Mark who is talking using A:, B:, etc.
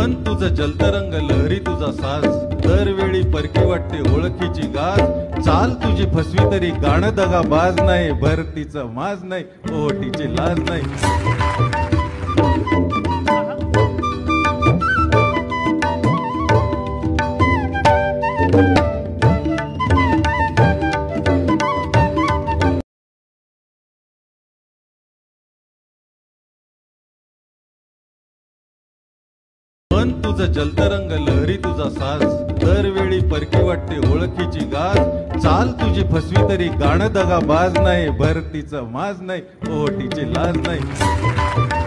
A: मन तुझं जलतरंग लहरी तुझा साज, दरवेळी परकी वाटते ओळखीची गाज, चाल तुझी फसवी तरी गाणं दगा बाज नाही, भरतीचं माज नाही, ओटीची लाज नाही. मन तुझं जलतरंग लहरी तुझा साज, दरवेळी परकी वाटते ओळखीची गाज, चाल तुझी फसवी तरी गाणं दगा बाज नाही, भरतीचं माज नाही, ओटीची लाज नाही.